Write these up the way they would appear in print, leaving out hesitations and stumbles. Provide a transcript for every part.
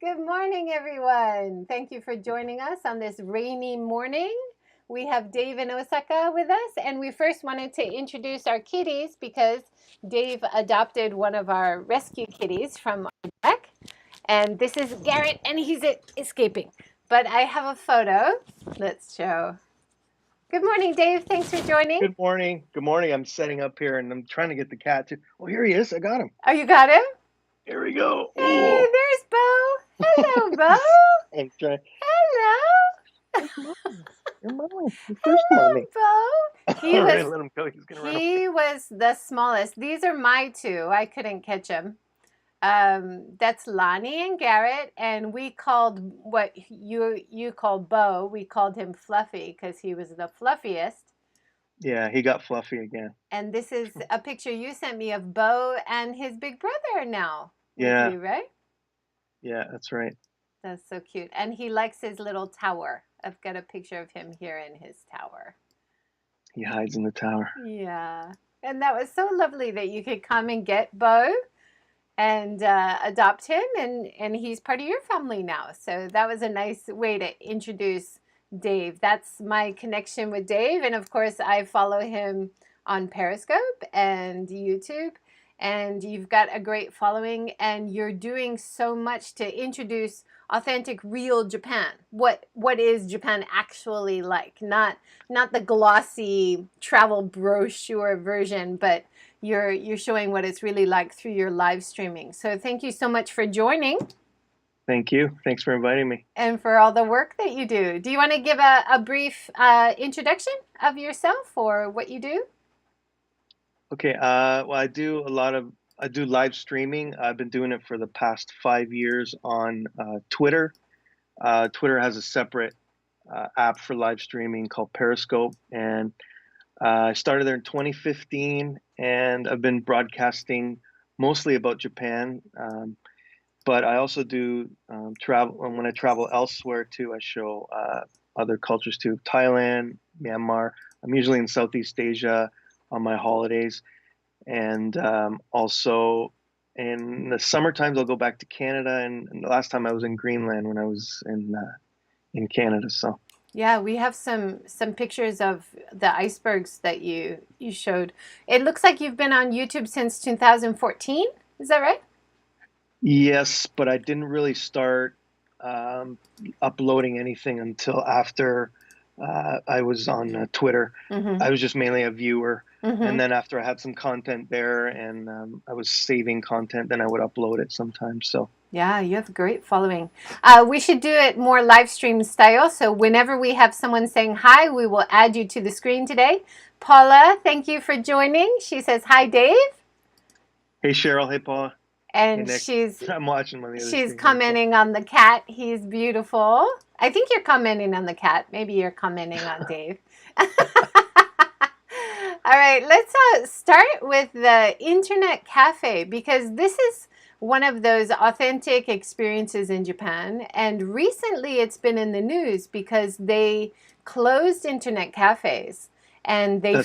Good morning, everyone. Thank you for joining us on this rainy morning. We have Dave in Osaka with us, and we first wanted to introduce our kitties because Dave adopted one of our rescue kitties from our deck. And this is Garrett, and he's escaping. But I have a photo. Let's show. Good morning, Dave. Thanks for joining. Good morning. Good morning. I'm setting up here and I'm trying to get the cat to. Oh, here he is. I got him. Oh, you got him? Here we go. Hey, Oh. there's Bo. Hello, Bo. I'm trying. Hello. You're mommy. Your first mommy. Bo. All right, let him go. He's gonna run away. He was the smallest. These are my two. I couldn't catch him. That's Lonnie and Garrett, and we called what you called Bo. We called him Fluffy because he was the fluffiest. Yeah, he got fluffy again. And this is a picture you sent me of Bo and his big brother now with Yeah. you, right? Yeah, that's right. That's so cute. And he likes his little tower. I've got a picture of him here in his tower. He hides in the tower. Yeah. And that was so lovely that you could come and get Bo and adopt him, and he's part of your family now. So that was a nice way to introduce Dave. That's my connection with Dave, and of course I follow him on Periscope and YouTube, and you've got a great following, and you're doing so much to introduce authentic, real Japan. What is Japan actually like? Not the glossy travel brochure version, but you're showing what it's really like through your live streaming. So thank you so much for joining. Thank you. Thanks for inviting me. And for all the work that you do. Do you want to give a brief introduction of yourself or what you do? Okay. Well, I do live streaming. I've been doing it for the past 5 years on Twitter. Twitter has a separate app for live streaming called Periscope, and I started there in 2015, and I've been broadcasting mostly about Japan. But I also do travel, and when I travel elsewhere too, I show other cultures too. Thailand, Myanmar. I'm usually in Southeast Asia on my holidays, and also in the summer times I'll go back to Canada. And the last time I was in Greenland when I was in Canada. So. Yeah, we have some pictures of the icebergs that you showed. It looks like you've been on YouTube since 2014. Is that right? Yes, but I didn't really start uploading anything until after I was on Twitter. Mm-hmm. I was just mainly a viewer. Mm-hmm. And then after I had some content there and I was saving content, then I would upload it sometimes. So. Yeah, you have a great following. We should do it more live stream style. So whenever we have someone saying hi, we will add you to the screen today. Paula, thank you for joining. She says, hi, Dave. Hey, Cheryl. Hey, Paula. And hey, I'm watching on the other she's screen, commenting on the cat. He's beautiful. I think you're commenting on the cat. Maybe you're commenting on Dave. All right, let's start with the internet cafe because this is one of those authentic experiences in Japan. And recently it's been in the news because they closed internet cafes and they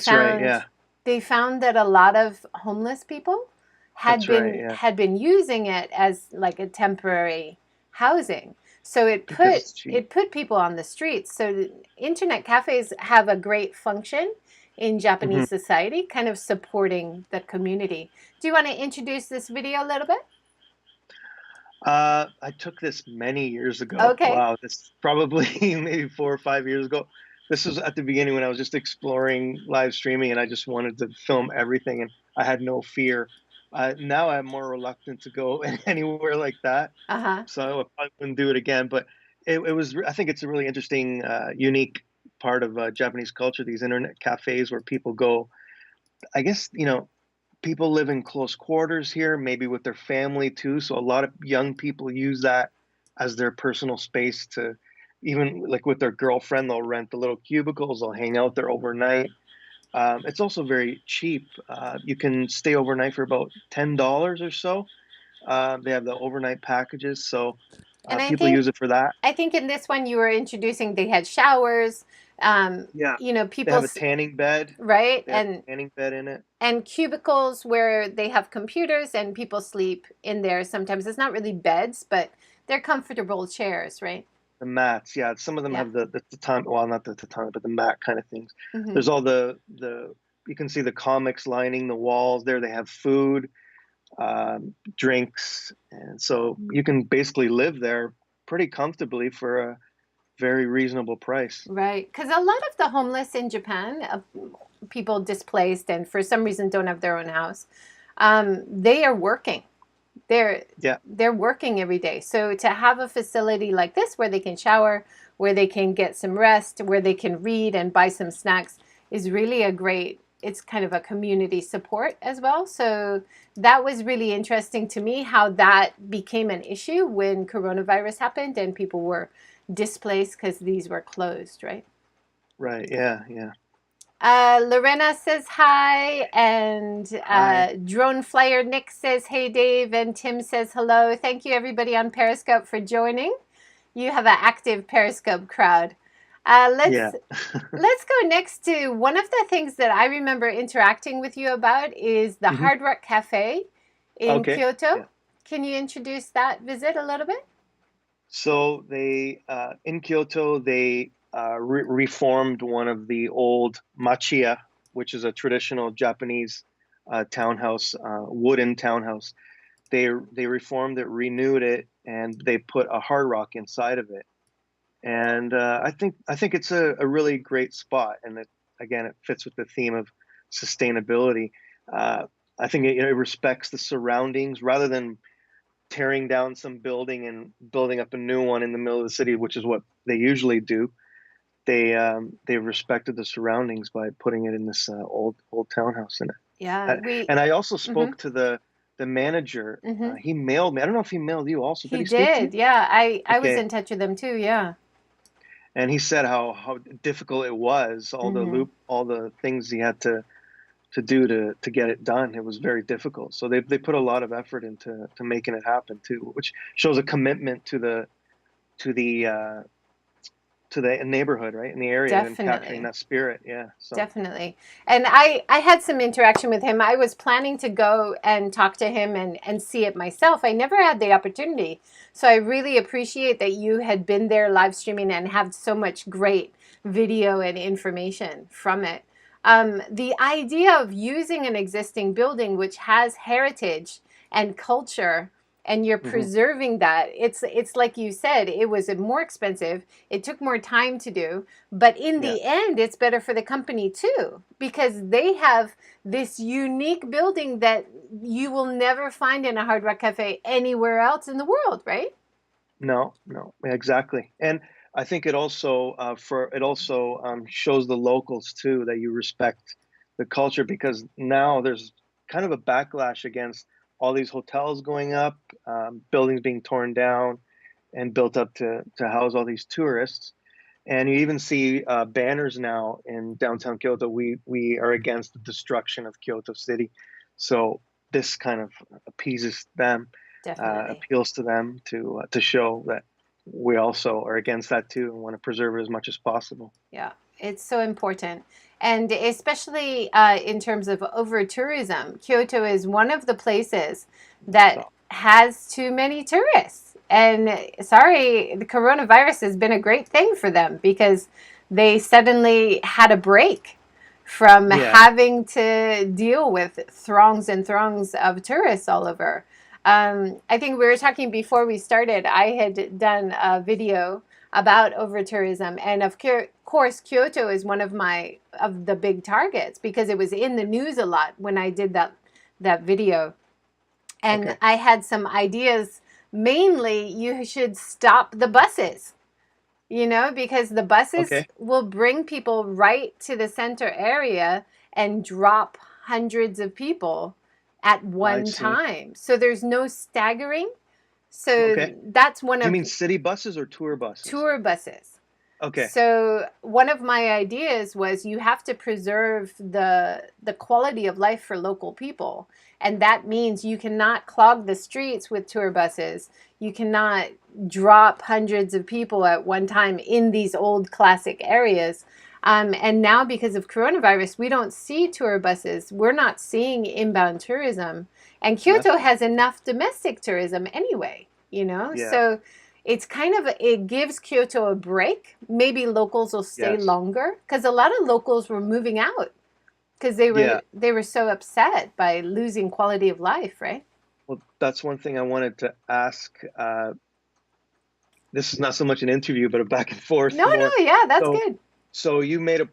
found that a lot of homeless people had been using it as like a temporary housing. So it put people on the streets. So internet cafes have a great function in Japanese society, kind of supporting the community. Do you want to introduce this video a little bit? I took this many years ago. Okay. Wow, this probably maybe 4 or 5 years ago. This was at the beginning when I was just exploring live streaming and I just wanted to film everything and I had no fear. Now I'm more reluctant to go anywhere like that. So I probably wouldn't do it again. But it was, I think it's a really interesting, unique part of Japanese culture, these internet cafes where people go, I guess, people live in close quarters here, maybe with their family too. So a lot of young people use that as their personal space to even like with their girlfriend, they'll rent the little cubicles, they'll hang out there overnight. It's also very cheap. You can stay overnight for about $10 or so. They have the overnight packages. So people use it for that. I think in this one you were introducing, they had showers. People they have a tanning bed, right? And tanning bed in it, and cubicles where they have computers and people sleep in there. Sometimes it's not really beds, but They're comfortable chairs, right? The mats, yeah. Some of them Yeah. have the tatami, well, not the tatami, but the mat kind of things. Hmm. There's all the you can see the comics lining the walls there. They have food, drinks, and so you can basically live there pretty comfortably for a very reasonable price. Right. Because a lot of the homeless in Japan, people displaced and for some reason don't have their own house, they are working. They're Yeah, they're working every day. So to have a facility like this where they can shower, where they can get some rest, where they can read and buy some snacks is really a great, it's kind of a community support as well. So that was really interesting to me how that became an issue when coronavirus happened and people were displaced because these were closed, right? right. Yeah, yeah. Lorena says hi, and Hi. Drone Flyer Nick says hey Dave, and Tim says hello. Thank you everybody on Periscope for joining. You have an active Periscope crowd. Yeah. Let's go next to one of the things that I remember interacting with you about is the Hmm. Hard Rock Cafe in Okay. Kyoto. Yeah. Can you introduce that visit a little bit? So they in Kyoto they reformed one of the old machiya, which is a traditional Japanese townhouse, wooden townhouse. They reformed it, renewed it, and they put a Hard Rock inside of it. And I think it's a really great spot, and it again it fits with the theme of sustainability. Uh, I think it respects the surroundings rather than tearing down some building and building up a new one in the middle of the city, which is what they usually do. They respected the surroundings by putting it in this old townhouse in it. Yeah, we. And I also Mhm, spoke to the manager. mhm. He mailed me. I don't know if he mailed you also. Did He he speak to you? did. Yeah, I was Okay. in touch with him too. Yeah. And he said how difficult it was, Mhm. all the things he had to do to get it done. It was very difficult. So they put a lot of effort into to making it happen too, which shows a commitment to the uh, to the neighborhood, right, in the area, and capturing Definitely. that spirit. Yeah. So Definitely. And I had some interaction with him. I was planning to go and talk to him and see it myself. I never had the opportunity. So I really appreciate that you had been there live streaming and have so much great video and information from it. The idea of using an existing building which has heritage and culture and you're mhm, preserving that, it's like you said, it was more expensive, it took more time to do, but in yeah. the end, it's better for the company too, because they have this unique building that you will never find in a Hard Rock Cafe anywhere else in the world, right? No, no, exactly. And I think it also shows the locals too that you respect the culture, because now there's kind of a backlash against all these hotels going up, buildings being torn down and built up to house all these tourists. And you even see banners now in downtown Kyoto. We are against the destruction of Kyoto City. So this kind of appeases them, Definitely. appeals to them to show that we also are against that too and want to preserve it as much as possible. Yeah, it's so important. And especially in terms of over tourism, Kyoto is one of the places that So has too many tourists. And sorry, the coronavirus has been a great thing for them because they suddenly had a break from yeah, having to deal with throngs and throngs of tourists all over. I think we were talking before we started. I had done a video about over tourism, and of course, Kyoto is one of the big targets because it was in the news a lot when I did that video, and okay, I had some ideas. Mainly, you should stop the buses, because the buses okay, will bring people right to the center area and drop hundreds of people at I one see. time. So there's no staggering. Okay, So that's one do you of mean city buses or tour buses? tour buses. Okay, So one of my ideas was you have to preserve the quality of life for local people. And that means you cannot clog the streets with tour buses. You cannot drop hundreds of people at one time in these old classic areas. And now because of coronavirus, we don't see tour buses. We're not seeing inbound tourism. And that's Kyoto good. has enough domestic tourism anyway. you know? Yeah. So it's kind of, it gives Kyoto a break. Maybe locals will stay Yes. longer because a lot of locals were moving out because Yeah. they were so upset by losing quality of life, right? Well, that's one thing I wanted to ask. This is not so much an interview, but a back and forth No, more. no, yeah, that's So, good. so you made a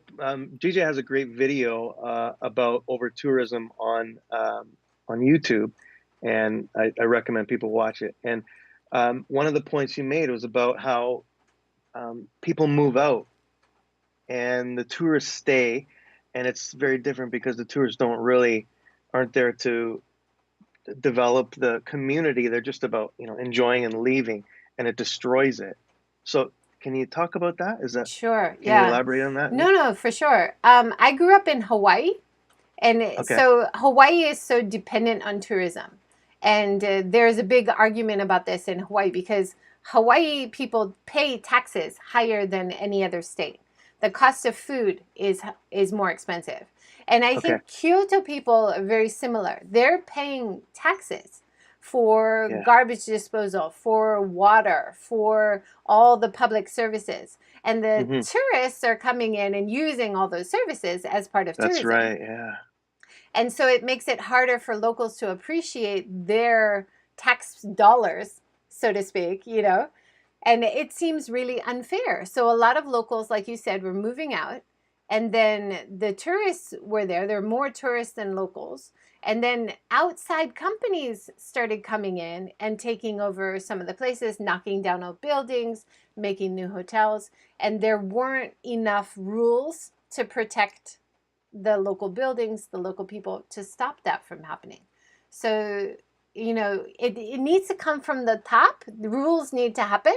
DJ has a great video about over tourism on YouTube, and I recommend people watch it. And one of the points you made was about how people move out and the tourists stay, and it's very different because the tourists don't really aren't there to develop the community. They're just about, enjoying and leaving, and it destroys it. So can you talk about that? Sure, Can you yeah. elaborate on that? No, no, for sure. I grew up in Hawaii, and Okay. so Hawaii is so dependent on tourism. And there's a big argument about this in Hawaii because Hawaii people pay taxes higher than any other state. The cost of food is more expensive. And I Okay. think Kyoto people are very similar. They're paying taxes for Yeah. garbage disposal, for water, for all the public services. And the Hmm. tourists are coming in and using all those services as part of That's tourism. right. Yeah. And so it makes it harder for locals to appreciate their tax dollars, so to speak, you know? And it seems really unfair. So a lot of locals, like you said, were moving out. And then the tourists were there. There were more tourists than locals. And then outside companies started coming in and taking over some of the places, knocking down old buildings, making new hotels. And there weren't enough rules to protect the local buildings, the local people, to stop that from happening. So, it needs to come from the top. The rules need to happen,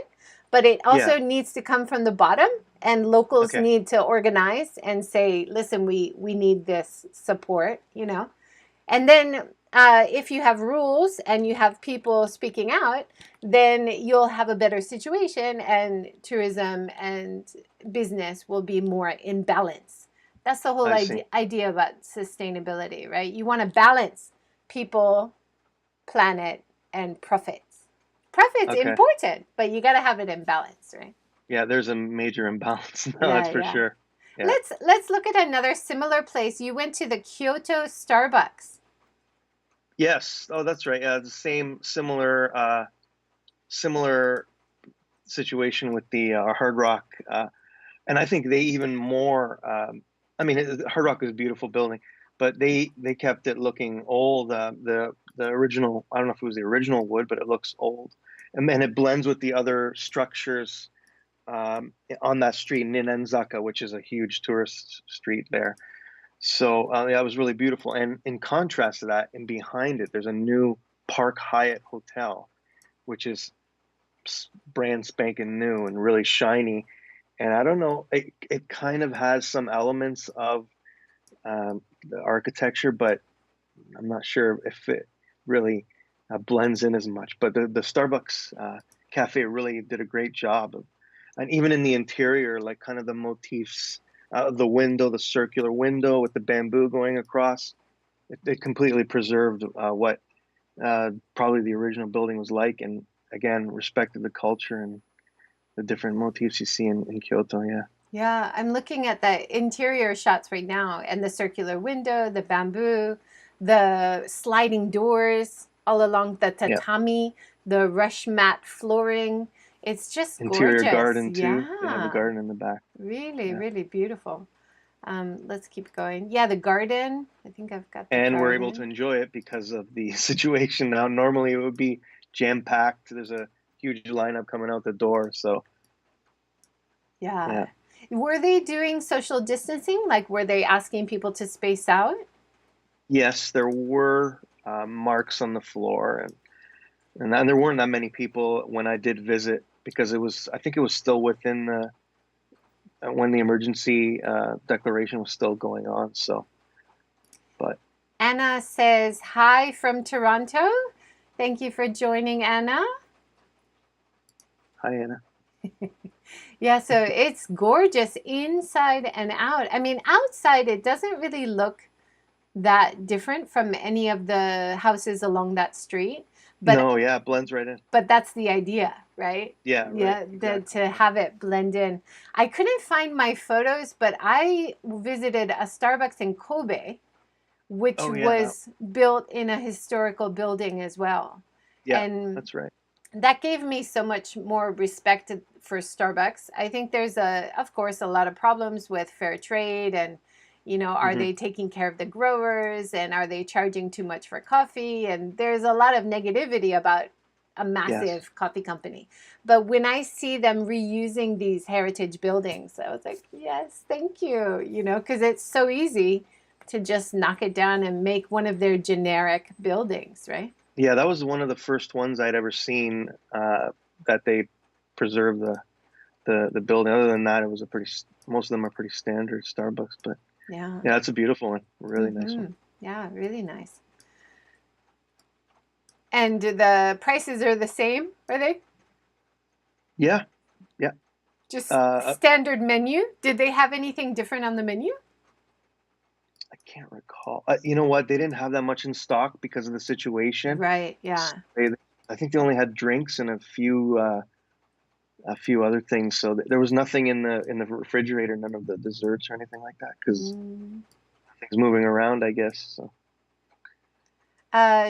but it Yeah. also needs to come from the bottom. And locals Okay. need to organize and say, listen, we need this support, you know? And then if you have rules and you have people speaking out, then you'll have a better situation and tourism and business will be more in balance. That's the whole I see. idea about sustainability, right? You want to balance people, planet, and profits. Profits Okay. important, but you got to have it in balance, right? Yeah, there's a major imbalance now, that's Yeah, for yeah. sure. Yeah. Let's look at another similar place. You went to the Kyoto Starbucks. Yes. Oh, that's right. Yeah, the same similar situation with the Hard Rock, and I think they even more. I mean, Hard Rock is a beautiful building, but they kept it looking old. The original, I don't know if it was the original wood, but it looks old, and then it blends with the other structures on that street in Ninenzaka, which is a huge tourist street there. So yeah, it was really beautiful. And in contrast to that, and behind it, there's a new Park Hyatt hotel, which is brand spanking new and really shiny. And I don't know, it kind of has some elements of the architecture, but I'm not sure if it really blends in as much. But the Starbucks cafe really did a great job of, and even in the interior, like kind of the motifs, the window, the circular window with the bamboo going across, it completely preserved what probably the original building was like, and again respected the culture and the different motifs you see in Kyoto. Yeah. Yeah, I'm looking at the interior shots right now and the circular window, the bamboo, the sliding doors all along the Yeah. tatami, the rush mat flooring. It's just Interior gorgeous. garden too. They have a Yeah, garden in the back. really, Yeah. really beautiful. Let's keep going. Yeah, the garden. I think I've got the And we're able to garden. enjoy it because of the situation now. Normally it would be jam packed. There's a huge lineup coming out the door. So Yeah. yeah. Were they doing social distancing? Like, were they asking people to space out? Yes, there were marks on the floor, and there weren't that many people when I did visit because I think it was still within the when the emergency declaration was still going on. So, but Anna says, hi from Toronto. Thank you for joining, Anna. hi, Anna. Yeah, so it's gorgeous inside and out. I mean, outside, it doesn't really look that different from any of the houses along that street. But No, yeah, it blends right in. but that's the idea, right? Yeah, right, Yeah, exactly. to have it blend in. I couldn't find my photos, but I visited a Starbucks in Kobe, which Oh yeah, that, was built in a historical building as well. yeah, And that's right. that gave me so much more respect for Starbucks. I think there's of course, a lot of problems with fair trade and, are Hmm. they taking care of the growers and are they charging too much for coffee? And there's a lot of negativity about a Yes. massive coffee company. But when I see them reusing these heritage buildings, I was like, yes, thank you, because it's so easy to just knock it down and make one of their generic buildings, right? Yeah, that was one of the first ones I'd ever seen that they preserved the building. Other than that, it was a pretty most of them are pretty standard Starbucks, but Yeah. yeah, it's a beautiful one, really nice one. Yeah, really nice. And the prices are the same, are they? Yeah, yeah. Just Uh, standard menu? Did they have anything different on the menu? I can't recall. You know what? They didn't have that much in stock because of the situation. Right, yeah. They, I think they only had drinks and a few other things. So there was nothing in the refrigerator, none of the desserts or anything like that, because Mm. things moving around, I guess. So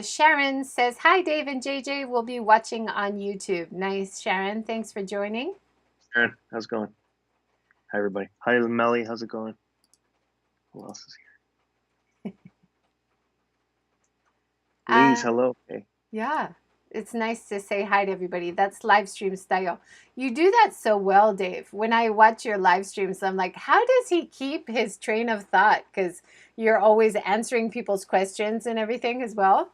Sharon says, hi, Dave and JJ. We'll be watching on YouTube. Nice, Sharon. Thanks for joining. Aaron, how's it going? Hi everybody. Hi Melly, how's it going? Who else is here? Please, Uh, hello. Hey. yeah, it's nice to say hi to everybody. That's live stream style. You do that so well, Dave. When I watch your live streams, I'm like, how does he keep his train of thought? Because you're always answering people's questions and everything as well.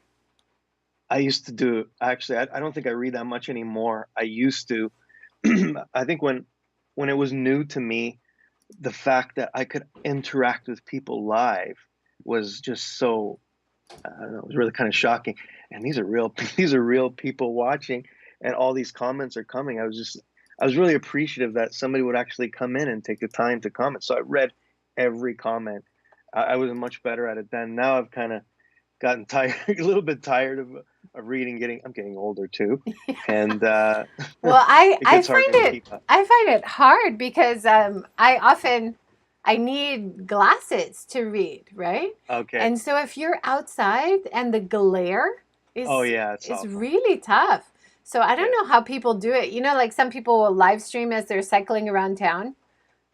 I used to do actually. I don't think I read that much anymore. I used to. I think when it was new to me, the fact that I could interact with people live was just so I don't know, it was really kind of shocking. And these are real these are real people watching and all these comments are coming. I was really appreciative that somebody would actually come in and take the time to comment. So I read every comment. I was much better at it then. Now I've kind of gotten tired, a little bit tired of reading. I'm getting older too, and Well, it gets harder to keep up. I find it hard because I need glasses to read, right? Okay. And so if you're outside and the glare Oh yeah, it's is awful. really tough. So I don't Yeah. know how people do it. Like some people will live stream as they're cycling around town.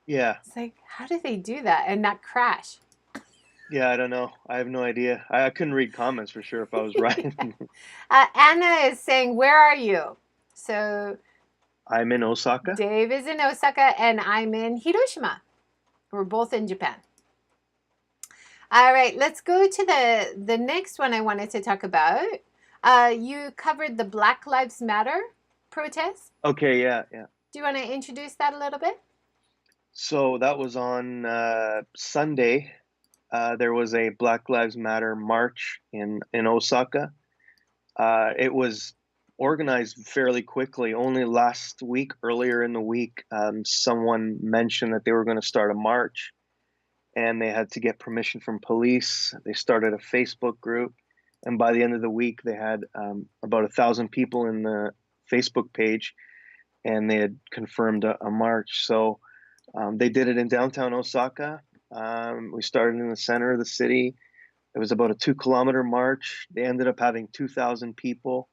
Yeah. It's like, how do they do that and not crash? Yeah, I don't know. I have no idea. I couldn't read comments for sure if I was right. Anna is saying, where are you? So I'm in Osaka. Dave is in Osaka and I'm in Hiroshima. We're both in Japan. All right, let's go to the next one I wanted to talk about. You covered the Black Lives Matter protest. Okay, yeah, yeah. Do you want to introduce that a little bit? So that was on Sunday. There was a Black Lives Matter march in Osaka. It was organized fairly quickly. Only last week, earlier in the week, someone mentioned that they were going to start a march, and they had to get permission from police. They started a Facebook group, and by the end of the week, they had about 1,000 people in the Facebook page, and they had confirmed a march. So they did it in downtown Osaka. We started in the center of the city. It was about a 2 kilometer march. They ended up having 2,000 people.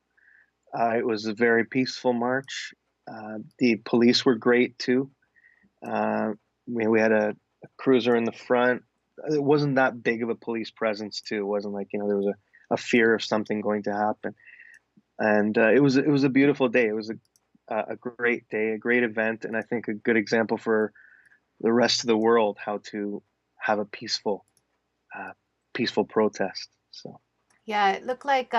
It was a very peaceful march. The police were great too. Uh, we had a cruiser in the front. It wasn't that big of a police presence too. It wasn't like there was a fear of something going to happen. And it was a beautiful day. It was a great day, a great event, and I think a good example for the rest of the world how to have a uh, peaceful protest. So Yeah, it looked like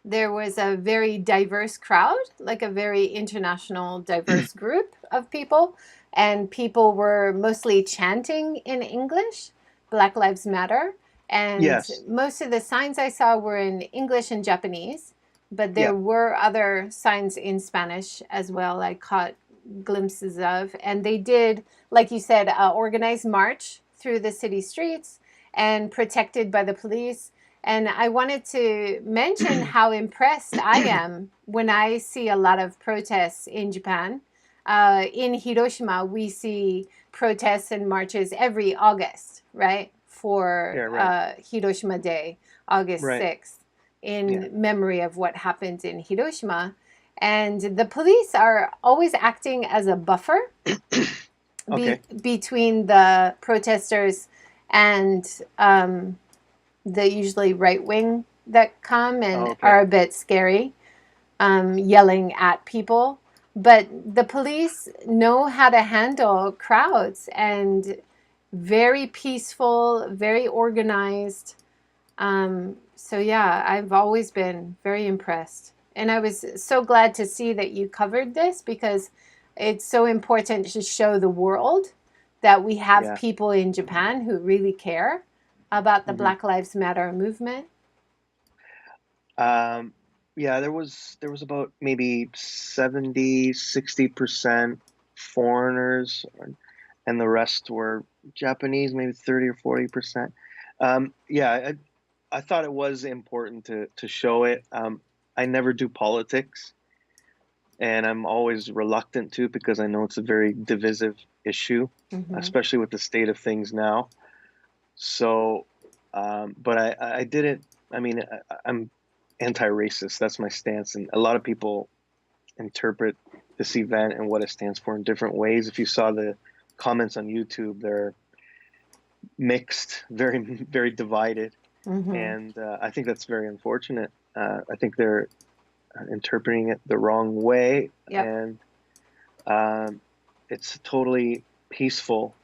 there was a very diverse crowd, like a very international, diverse group of people. And people were mostly chanting in English, Black Lives Matter. And yes, most of the signs I saw were in English and Japanese, but there yeah, were other signs in Spanish as well. I caught glimpses of. And they did, like you said, organized march through the city streets and protected by the police. And I wanted to mention how impressed I am when I see a lot of protests in Japan. In Hiroshima, we see protests and marches every August, right? For Yeah, right. Hiroshima Day, August Right. 6th, Yeah. in memory of what happened in Hiroshima. And the police are always acting as a buffer Okay. between the protesters and the usually right wing that come Oh, and okay. are a bit scary, yelling at people. But the police know how to handle crowds and very peaceful, very organized. So, yeah, I've always been very impressed. And I was so glad to see that you covered this because it's so important to show the world that we have Yeah. people in Japan who really care about the Hmm. Black Lives Matter movement. Um, yeah, there was about maybe 70-60% foreigners, and the rest were Japanese, maybe 30 or 40%. Yeah, I thought it was important to show it. I never do politics, and I'm always reluctant to because I know it's a very divisive issue, Hmm. especially with the state of things now. So, but I didn't. I mean, I'm anti-racist. That's my stance, and a lot of people interpret this event and what it stands for in different ways. If you saw the comments on YouTube, they're mixed, very very divided, Hmm. and I think that's very unfortunate. I think they're interpreting it the wrong way, Yep. and um, it's a totally peaceful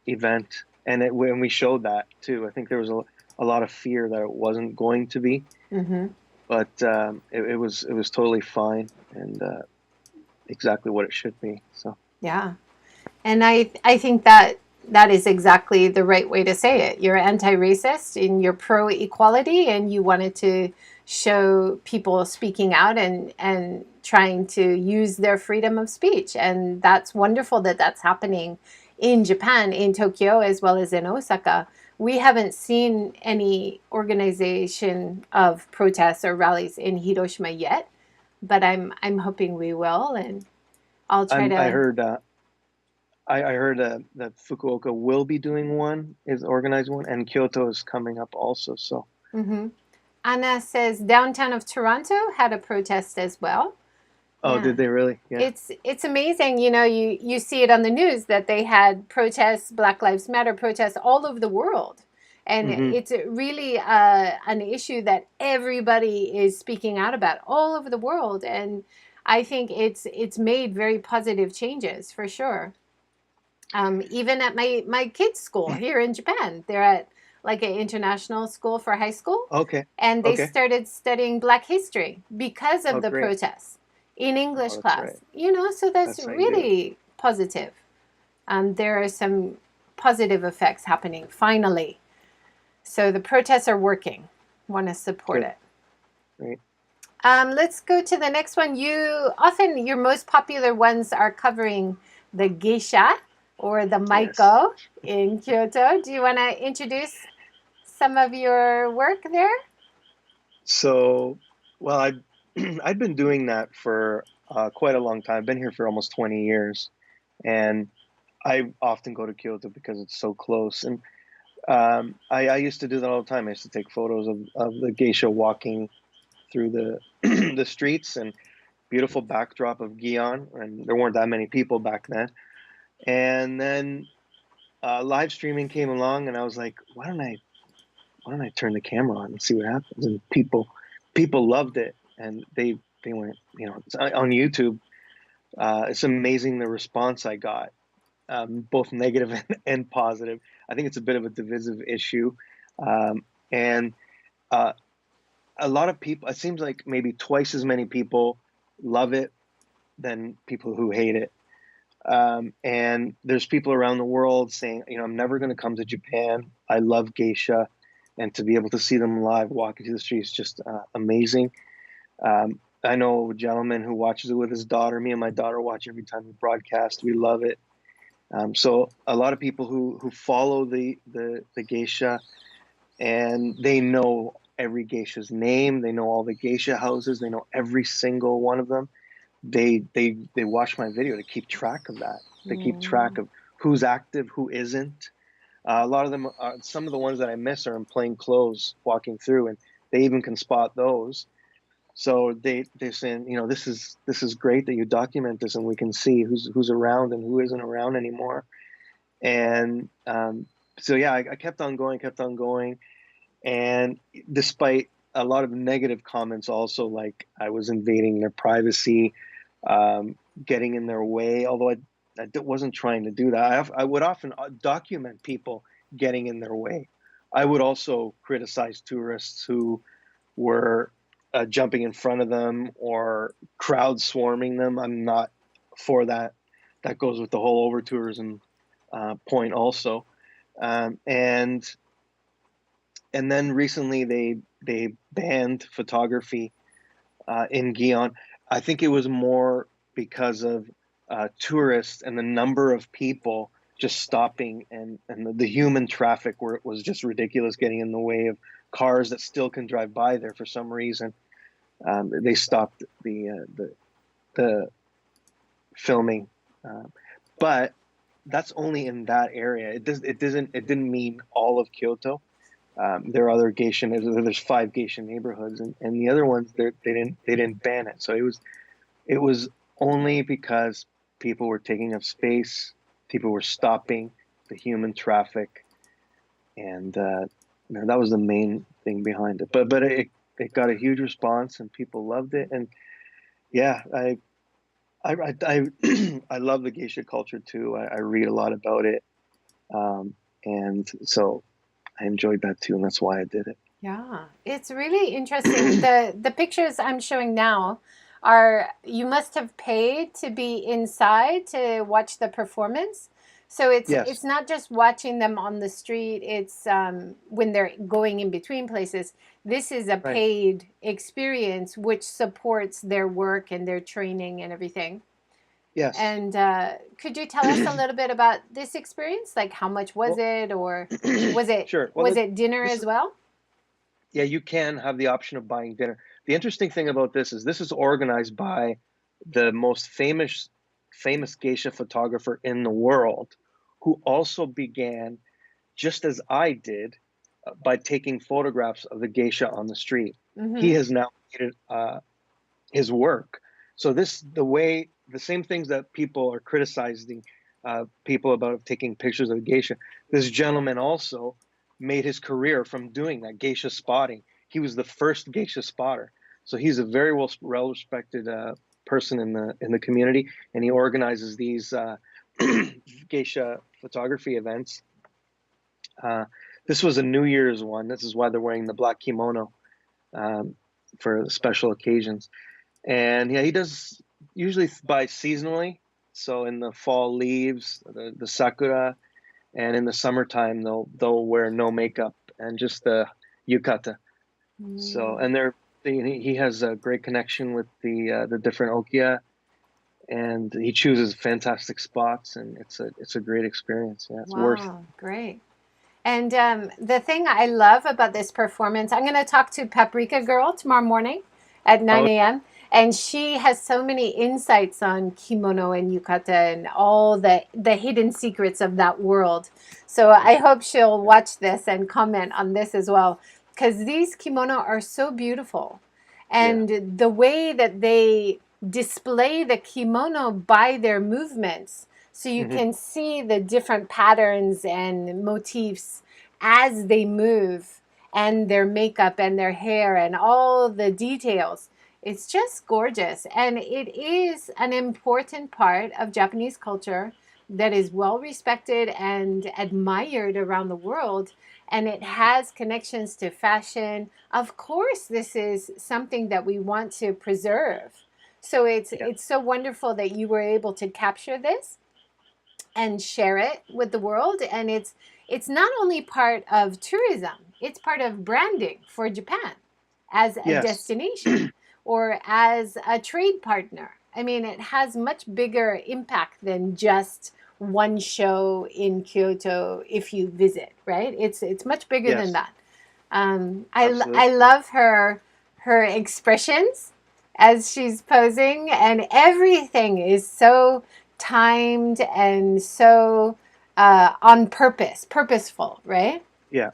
event, and when we showed that too. I think there was a lot of fear that it wasn't going to be, Hmm. but it was totally fine and exactly what it should be. So Yeah. And I think that that is exactly the right way to say it. You're anti-racist and you're pro-equality, and you wanted to show people speaking out and trying to use their freedom of speech. And that's wonderful that that's happening in Japan, in Tokyo, as well as in Osaka. We haven't seen any organization of protests or rallies in Hiroshima yet, but I'm hoping we will, and I'll try I to. heard I heard that Fukuoka will be doing one, is organizing one, and Kyoto is coming up also. So Mhm. Anna says downtown of Toronto had a protest as well. oh, Yeah. did they really? Yeah. It's amazing, you see it on the news that they had protests, Black Lives Matter protests all over the world. And Hmm. it's really an issue that everybody is speaking out about all over the world. And I think it's made very positive changes for sure. Even at my kids' school here in Japan, they're at like an international school for high school, Okay. and they Okay. started studying Black history because Oh, of the great. protests in Oh, English that's class. right. So that's That's how you do it. really positive. There are some positive effects happening finally. So the protests are working. Want to support Good. it. Great. Let's go to the next one. Your most popular ones are covering the geisha or the Yes. maiko in Kyoto. Do you want to introduce some of your work there? So, well, I I've been doing that for quite a long time. I've been here for almost 20 years, and I often go to Kyoto because it's so close. And I used to do that all the time. I used to take photos of the geisha walking through the the streets and beautiful backdrop of Gion, and there weren't that many people back then. And then live streaming came along, and I was like, why don't I turn the camera on and see what happens? And people loved it, and they went, it's on YouTube. It's amazing the response I got, both negative and positive. I think it's a bit of a divisive issue, and uh, a lot of people. It seems like maybe twice as many people love it than people who hate it. And there's people around the world saying, I'm never going to come to Japan. I love geisha, and to be able to see them live walking through the streets is just amazing. I know a gentleman who watches it with his daughter. Me and my daughter watch every time we broadcast. We love it. So a lot of people who follow the geisha, and they know every geisha's name. They know all the geisha houses. They know every single one of them. They watch my video to keep track of that. They keep track Mm. of who's active, who isn't. A lot of them, some of the ones that I miss are in plain clothes walking through, and they even can spot those. So they're saying, you know, this is great that you document this, and we can see who's around and who isn't around anymore. And so yeah, I kept on going, and despite a lot of negative comments, also like I was invading their privacy, um, getting in their way. Although I wasn't trying to do that. I would often document people getting in their way. I would also criticize tourists who were jumping in front of them or crowd swarming them. I'm not for that. That goes with the whole over tourism point also. Um, and and then recently they banned photography in Gion. I think it was more because of tourists and the number of people just stopping, and the human traffic where it was just ridiculous, getting in the way of cars that still can drive by there for some reason. They stopped the filming, but that's only in that area. It didn't mean all of Kyoto. There are other geisha. There's 5 geisha neighborhoods, and the other ones they didn't ban it. So it was only because people were taking up space, people were stopping the human traffic, and that was the main thing behind it. But it got a huge response, and people loved it. And yeah, I I love the geisha culture too. I read a lot about it, and so I enjoyed that too, and that's why I did it. Yeah, it's really interesting. The pictures I'm showing now are, you must have paid to be inside to watch the performance. So it's Yes, not just watching them on the street. It's when they're going in between places. This is a right. paid experience which supports their work and their training and everything. Yes. And could you tell us a little bit about this experience? Like, how much was Well, it, or was it sure. Well, was it dinner this as is well? yeah, you can have the option of buying dinner. The interesting thing about this is organized by the most famous geisha photographer in the world, who also began just as I did by taking photographs of the geisha on the street. He Mm-hmm. has now made it his work. So the same things that people are criticizing people about taking pictures of the geisha, this gentleman also made his career from doing that geisha spotting. He was the first geisha spotter, so he's a very well respected person in the community, and he organizes these geisha photography events. Uh, this was a New Year's one. This is why they're wearing the black kimono um, for special occasions. And yeah, he does usually buy seasonally. So in the fall leaves, the sakura, and in the summertime they'll wear no makeup and just the yukata. So Mm. and he has a great connection with the different okia, and he chooses fantastic spots, and it's a great experience. Yeah, it's worth. Wow, great. And the thing I love about this performance, I'm going to talk to Paprika Girl tomorrow morning at Oh 9 a.m. And she has so many insights on kimono and yukata and all the hidden secrets of that world. So I hope she'll watch this and comment on this as well, because these kimono are so beautiful. yeah, And the way that they display the kimono by their movements, so you hmm can see the different patterns and motifs as they move, and their makeup and their hair and all the details. It's just gorgeous. And it is an important part of Japanese culture that is well respected and admired around the world. And it has connections to fashion. Of course, this is something that we want to preserve. So yeah, it's so wonderful that you were able to capture this and share it with the world. And it's not only part of tourism, it's part of branding for Japan as a yes, destination or as a trade partner. I mean, it has much bigger impact than just one show in Kyoto if you visit, right? It's much bigger than yes. that. I Absolutely. love her expressions as she's posing, and everything is so timed and so on purpose, purposeful, right? Yeah.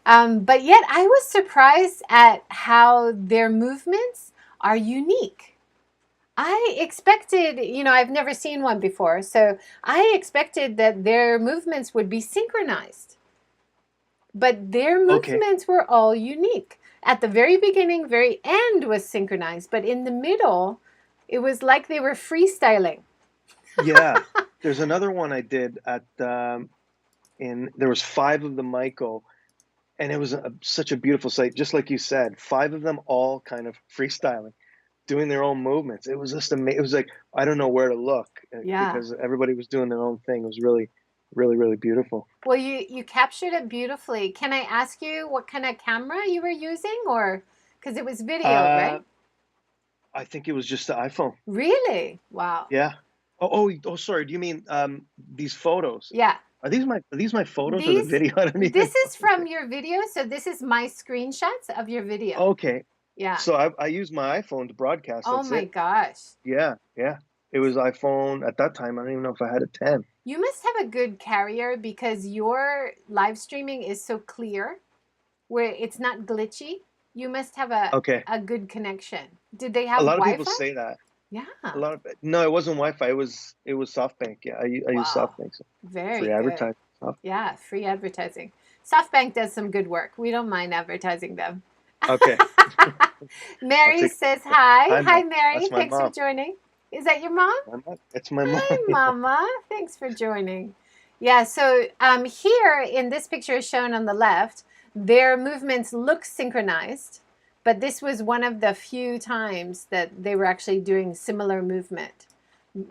But yet I was surprised at how their movements are unique. I expected, I've never seen one before, so I expected that their movements would be synchronized. But their Okay. movements were all unique. At the very beginning, very end was synchronized, but in the middle, it was like they were freestyling. Yeah. There's another one I did at in there was five of the Michael, and it was such a beautiful sight. Just like you said, five of them all kind of freestyling, doing their own movements. It was just amazing. It was like I don't know where to look Yeah. because everybody was doing their own thing. It was really, really, really beautiful. Well, you captured it beautifully. Can I ask you what kind of camera you were using, or because it was video, Uh, right? I think it was just the iPhone. Really? Wow. Yeah. Oh, sorry. Do you mean these photos? Yeah. Are these my photos or the These video? I don't even this know. is from your video, so this is my screenshots of your video. Okay. Yeah. So I use my iPhone to broadcast. Oh That's my it. gosh. Yeah, yeah. It was iPhone at that time. I don't even know if I had a 10. You must have a good carrier because your live streaming is so clear where it's not glitchy. You must have Okay. a good connection. Did they A have lot of people Wi-Fi? say that. Yeah. No, it wasn't Wi-Fi. It was SoftBank. Yeah, I use Wow. SoftBank. So Very free good. advertising. Yeah, free advertising. SoftBank does some good work. We don't mind advertising them. Okay. I'll Mary take says that. hi. Hi, Hi, Mom. Mary. That's my Thanks for mom. joining. Is that your mom? My mom. It's my mom. Hi, Yeah. Mama. Thanks for joining. Yeah, so here in this picture shown on the left, their movements look synchronized, but this was one of the few times that they were actually doing similar movement.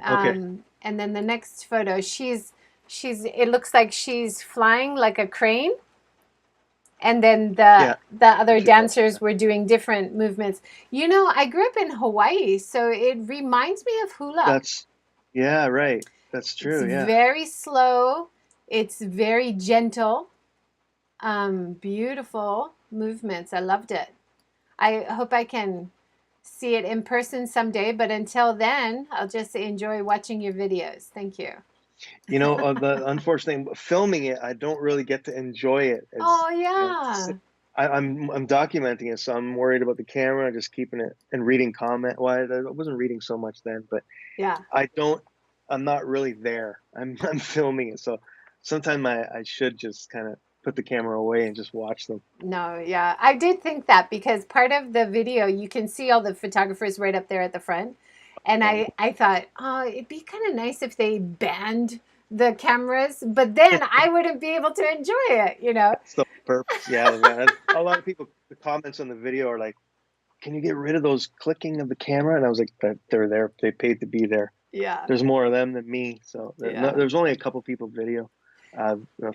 Okay. And then the next photo, it looks like she's flying like a crane, and then the Yeah. the other What you call dancers it. were doing different movements. I grew up in Hawaii, so it reminds me of hula. That's yeah, right. That's It's true. Yeah. very slow. It's very gentle. Beautiful movements. I loved it. I hope I can see it in person someday, but until then, I'll just enjoy watching your videos. Thank you. The unfortunate thing, filming it, I don't really get to enjoy it as Oh, s- yeah. I'm documenting it, so I'm worried about the camera, just keeping it and reading comment. Well, I wasn't reading so much then, but Yeah. I don't. I'm not really there. I'm filming it, so sometimes I should just kind of put the camera away and just watch them. No, yeah. I did think that because part of the video, you can see all the photographers right up there at the front. And Right. I thought, oh, it'd be kind of nice if they banned the cameras, but then I wouldn't be able to enjoy it. That's the purpose. Yeah, man. A lot of people, the comments on the video are like, "Can you get rid of those clicking of the camera?" And I was like, "They're there. They paid to be there. Yeah, There's more of them than me." So yeah. there's only a couple people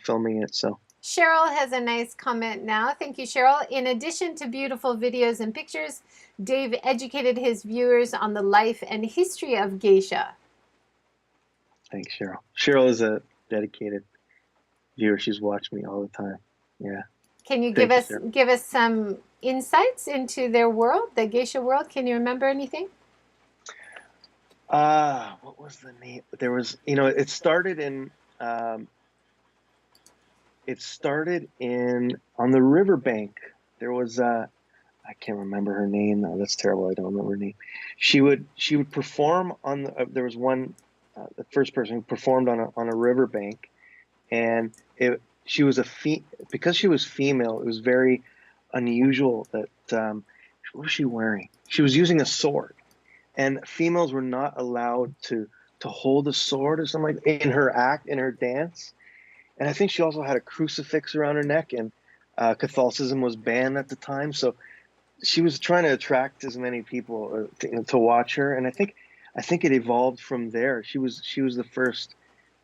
filming it. So Cheryl has a nice comment now. Thank you, Cheryl. In addition to beautiful videos and pictures, Dave educated his viewers on the life and history of geisha. thanks, Cheryl. Cheryl is a dedicated viewer. She's watched me all the time. Yeah. Can you Thank you, Cheryl. give us some insights into their world, the geisha world? Can you remember anything? What was the name? There was, um, it started in on the riverbank. There was I can't remember her name. No, that's terrible. I don't remember her name. She would perform on there was one the first person who performed on a riverbank, and she was because she was female. It was very unusual that what was she wearing? She was using a sword, and females were not allowed to hold a sword or something like in her act in her dance. And I think she also had a crucifix around her neck, and Catholicism was banned at the time. So she was trying to attract as many people to watch her, and I think it evolved from there. She was the first.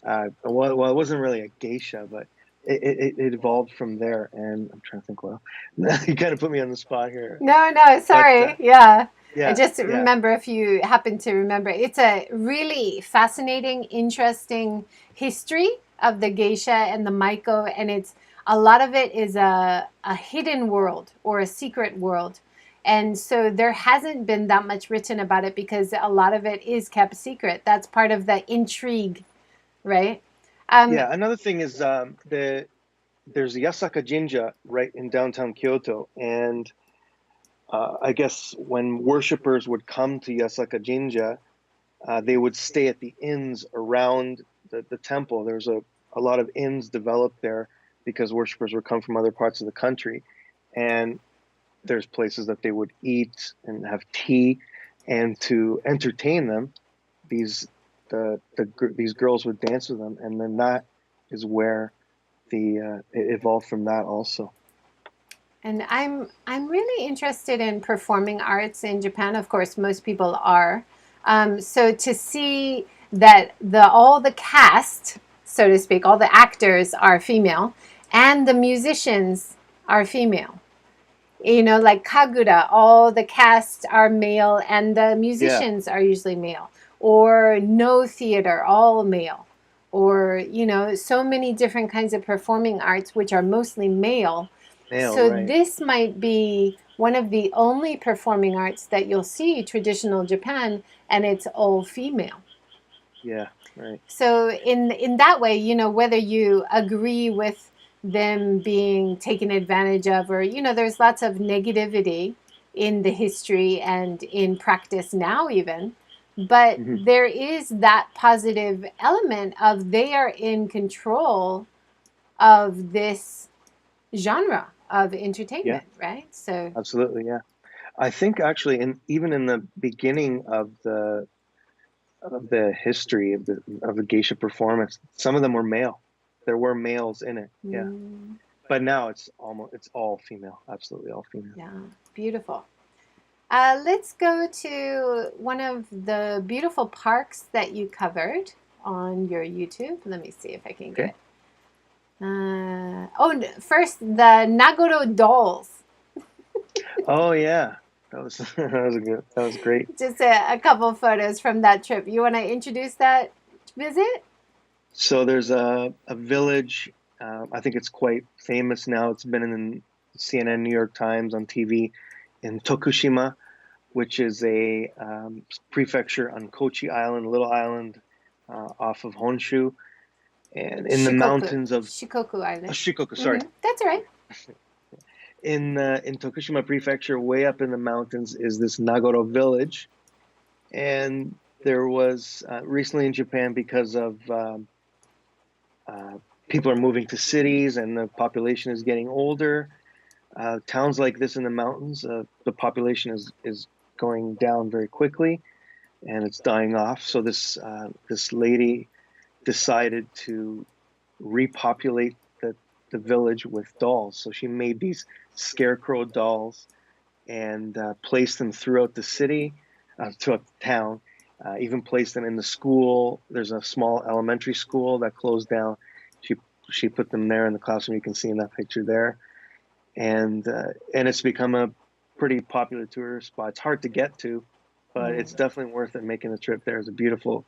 Well, it wasn't really a geisha, but it evolved from there. And I'm trying to think. Well, you kind of put me on the spot here, No, no, but sorry. Yeah. I yeah, just yeah, remember if you happen to remember. It's a really fascinating, interesting history of the geisha and the maiko, and a lot of it is a hidden world or a secret world. And so there hasn't been that much written about it because a lot of it is kept secret. That's part of the intrigue, right? Um, Yeah, another thing is there's the Osaka Jinja right in downtown Kyoto, and I guess when worshippers would come to Osaka Jinja, they would stay at the inns around the temple. There's a lot of inns developed there because worshippers would come from other parts of the country, and there's places that they would eat and have tea, and to entertain them, these these girls would dance with them, and then that is where it evolved from that also. and I'm really interested in performing arts in Japan. Of course, most people are. So to see that all the cast, so to speak, all the actors are female, and the musicians are female. You know, like Kagura, all the cast are male, and the Yeah, musicians are usually male. Or No Theater, all male. Or, you know, so many different kinds of performing arts, which are mostly male. male, So right? this might be one of the only performing arts that you'll see traditional Japan, and it's all female. Yeah, right. So in that way, you know, whether you agree with them being taken advantage of, or you know, there's lots of negativity in the history and in practice now even, but Hmm. there is that positive element of they are in control of this genre of Yeah, entertainment, right? So absolutely. Yeah, I think actually, in even in the beginning of the history of the geisha performance, some of them were male. There were males in it. Yeah, mm, but now it's all female. Absolutely all female. yeah, beautiful. Let's go to one of the beautiful parks that you covered on your YouTube. Let me see if I can Okay. get. First, the Nagoro dolls. Oh yeah, that was that was great. Just a couple photos from that trip. You want to introduce that visit? So there's a village. I think it's quite famous now. It's been in CNN, New York Times, on TV in Tokushima, which is a prefecture on Kochi Island, a little island off of Honshu, and in the Shikoku. mountains of Shikoku Island. Shikoku. Sorry, That's all right. in Tokushima Prefecture, way up in the mountains, is this Nagoro village, and there was recently in Japan because of uh, people are moving to cities and the population is getting older. Towns like this in the mountains, the population is going down very quickly, and it's dying off. So this lady decided to repopulate the village with dolls. So she made these scarecrow dolls and placed them throughout the city, throughout the town. Even placed them in the school. There's a small elementary school that closed down. She she put them there in the classroom. You can see in that picture there, and it's become a pretty popular tourist spot. It's hard to get to, but Mm. it's definitely worth it making the trip there. It's a beautiful,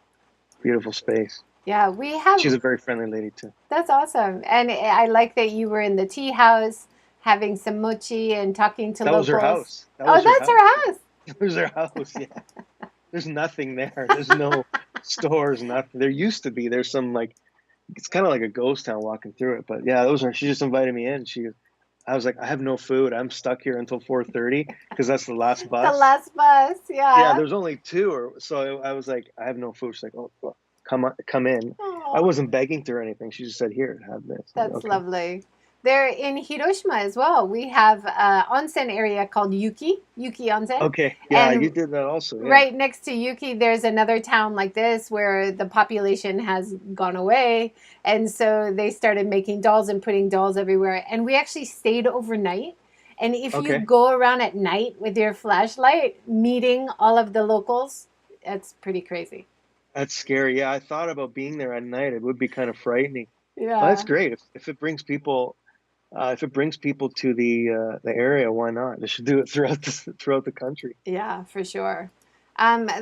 beautiful space. Yeah, we have. She's a very friendly lady too. That's awesome. And I like that you were in the tea house having some mochi and talking to That was her locals. house. That Oh, was her that's house. her house. That was her house. Yeah. There's nothing there. There's no stores, nothing. There used to be. There's some like it's kind of like a ghost town walking through it. But yeah, those are. She just invited me in. I was like, I have no food. I'm stuck here until 4:30 because that's the last The bus. last bus, Yeah, yeah. there's only two, or so I was like, I have no food. She's like, oh, well, come on, come in. I Oh, wasn't begging to or anything. She just said, here, have this. I was like, that's okay, lovely. There in Hiroshima as well, we have an onsen area called Yuki Onsen. okay, yeah, you And did that also, yeah, right next to Yuki, there's another town like this where the population has gone away. And so they started making dolls and putting dolls everywhere. And we actually stayed overnight. And if you okay. go around at night with your flashlight, meeting all of the locals, that's pretty crazy. That's scary. Yeah, I thought about being there at night. It would be kind of frightening. But that's Yeah. great if it brings people if it brings people to the area, why not? They should do it throughout the country. Yeah, for sure.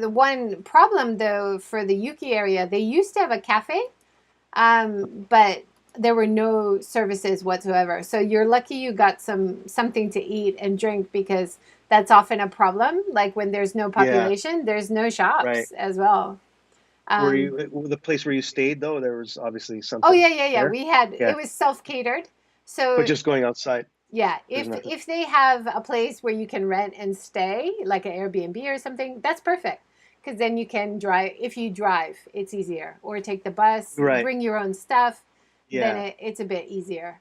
The one problem though for the Yuki area, they used to have a cafe, but there were no services whatsoever. So you're lucky you got something to eat and drink, because that's often a problem. Like when there's no Yeah, population, there's no right. shops as well. Were Um, you the place where you stayed though? There was obviously oh something yeah, yeah, yeah. there. We had, Yeah, it was self catered. but So just going outside, yeah, there's nothing. if they have a place where you can rent and stay, like an Airbnb or something, that's perfect. Because then you can drive. If you drive, it's easier. Or take the bus, Right. bring your own stuff. Then Yeah, it's a bit easier.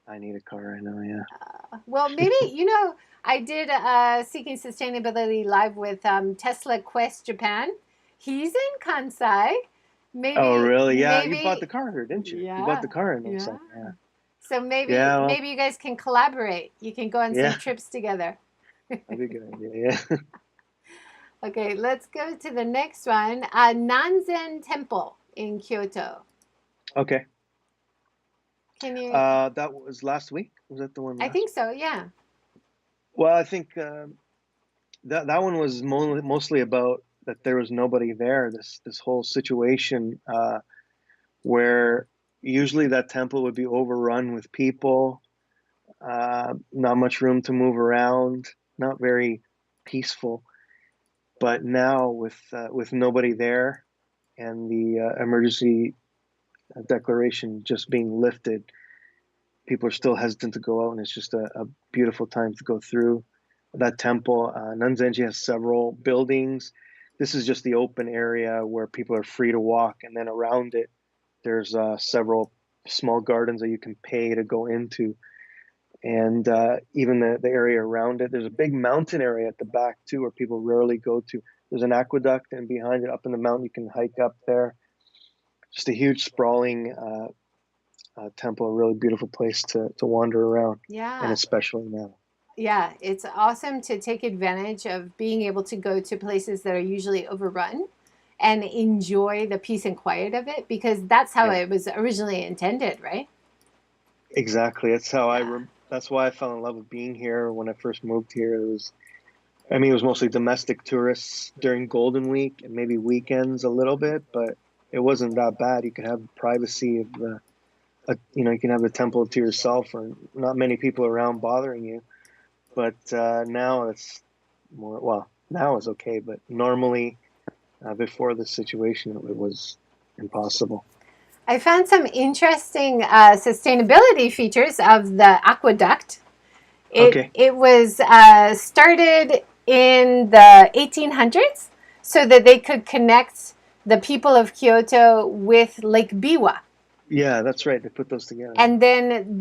I need a car right now. Yeah. Well, maybe, I did Seeking Sustainability live with Tesla Quest Japan. He's in Kansai. Oh, Maybe, really? Yeah, you bought the maybe, car here, didn't you? You bought yeah, the car in yeah. Osaka. Yeah. So maybe, Yeah. Well. maybe you guys can collaborate. You can go on some Yeah, trips together. that'd be a good idea. Yeah. Okay, let's go to the next one. Nanzen Temple in Kyoto. Okay. Can you? That was last week. Was that the one I last think week? so. Yeah. Well, I think that one was mostly about that there was nobody there. This whole situation where usually that temple would be overrun with people, not much room to move around, not very peaceful. But now with nobody there and the emergency declaration just being lifted, people are still hesitant to go out, and it's just a beautiful time to go through that temple. Nanzenji has several buildings. This is just the open area where people are free to walk, and then around it, there's several small gardens that you can pay to go into, and even the area around it. There's a big mountain area at the back too, where people rarely go to. There's an aqueduct, and behind it, up in the mountain, you can hike up there. Just a huge sprawling temple, a really beautiful place to wander around, and Yeah. especially now. Yeah, it's awesome to take advantage of being able to go to places that are usually overrun and enjoy the peace and quiet of it, because that's how Yeah, it was originally intended, right? exactly. That's how Yeah. that's why I fell in love with being here when I first moved here. It was, I mean, it was mostly domestic tourists during Golden Week and maybe weekends a little bit, but it wasn't that bad. You could have the privacy of you can have the temple to yourself, or not many people around bothering you. But now it's more, well, now it's okay, but normally before this situation, it was impossible. I found some interesting sustainability features of the aqueduct. Okay. It was started in the 1800s so that they could connect the people of Kyoto with Lake Biwa. Yeah, that's right. They put those together. And then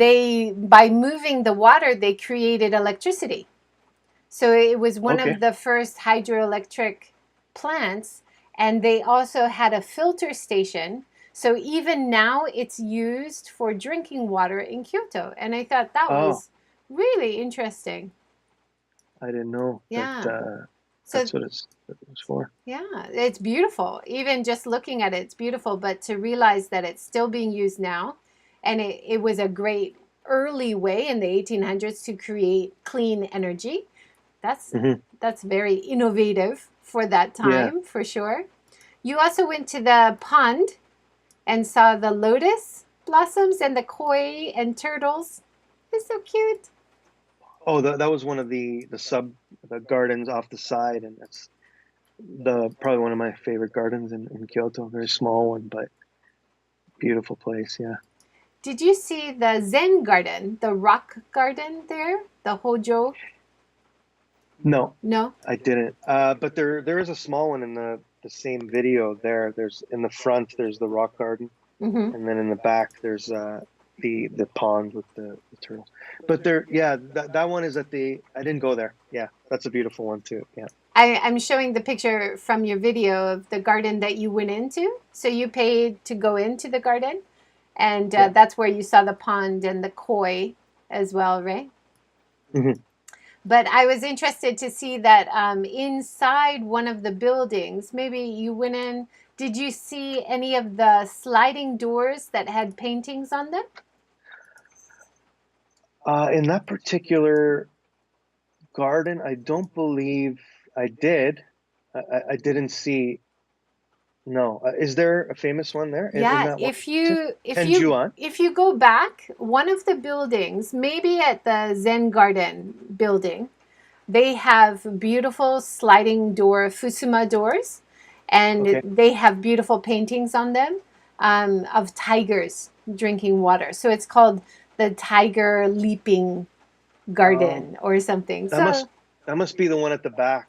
by moving the water, they created electricity. So it was one Okay. of the first hydroelectric plants. And they also had a filter station. So even now it's used for drinking water in Kyoto. And I thought that Oh, was really interesting. I didn't know that Yeah. So that's what it was for. yeah, it's beautiful. Even just looking at it, it's beautiful. But to realize that it's still being used now, and it was a great early way in the 1800s to create clean energy. That's Hmm. that's very innovative for that Yeah. time, for sure. You also went to the pond and saw the lotus blossoms and the koi and turtles. It's so cute. Oh, that was one of the gardens off the side, and that's the probably one of my favorite gardens in Kyoto. Very small one, but beautiful place. Yeah. Did you see the Zen garden, the rock garden there, the Hojo? No, No. I didn't. But there is a small one in the same video there. There's in the front there's the rock garden, Mm-hmm. and then in the back there's the pond with the turtles. But there, yeah, that one is at the. I didn't go there. Yeah, that's a beautiful one too. Yeah. I'm showing the picture from your video of the garden that you went into. So you paid to go into the garden, and Yeah. that's where you saw the pond and the koi as well, right? Hmm. But I was interested to see that inside one of the buildings, maybe you went in. Did you see any of the sliding doors that had paintings on them? In that particular garden, I don't believe I did. I didn't see. No. Is there a famous one there in Yeah, that one region? if you go back, one of the buildings, maybe at the Zen Garden building, they have beautiful sliding door Fusuma doors, and Okay. they have beautiful paintings on them of tigers drinking water. So it's called the Tiger Leaping Oh, Garden or something. that must So that must be the one at the back,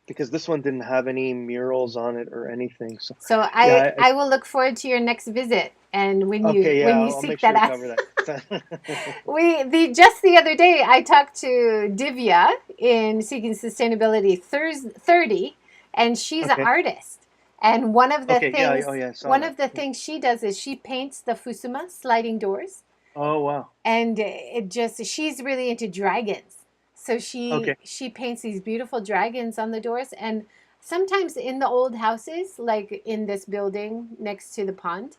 because this one didn't have any murals on it or anything. So so yeah, I will look forward to your next visit, and okay, yeah, when you I'll make seek sure that to out. cover that. We the just the other day I talked to Divya in Seeking Sustainability 30, and she's an Okay. artist. And Okay. Yeah. Oh yeah, I saw one that. of the Yeah. things she does is she paints the Fusuma sliding doors, Oh wow. and it just she's really into dragons. So Okay. she paints these beautiful dragons on the doors, and sometimes in the old houses, like in this building next to the pond,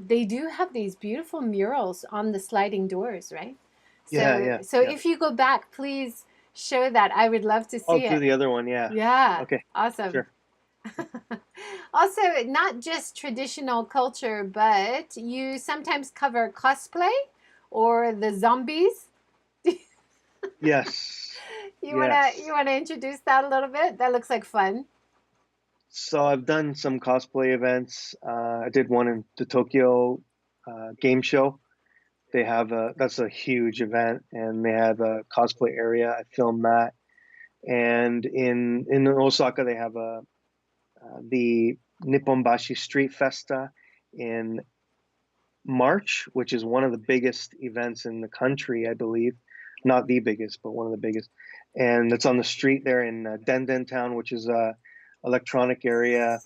they do have these beautiful murals on the sliding doors, right? Yeah. Yeah. So Yeah. if you go back, please show that. I would love to I'll see do it. the other one. Yeah. Yeah, Okay. awesome. Sure. Also, not just traditional culture, but you sometimes cover cosplay or the zombies. Yes. You Yes. wanna introduce that a little bit? That looks like fun. So I've done some cosplay events. I did one in the Tokyo game show. They have that's a huge event, and they have a cosplay area. I filmed that, and in Osaka they have the Nipponbashi Street Festa in March, which is one of the biggest events in the country, I believe. Not the biggest, but one of the biggest. And it's on the street there in Denden Town, which is a electronic area,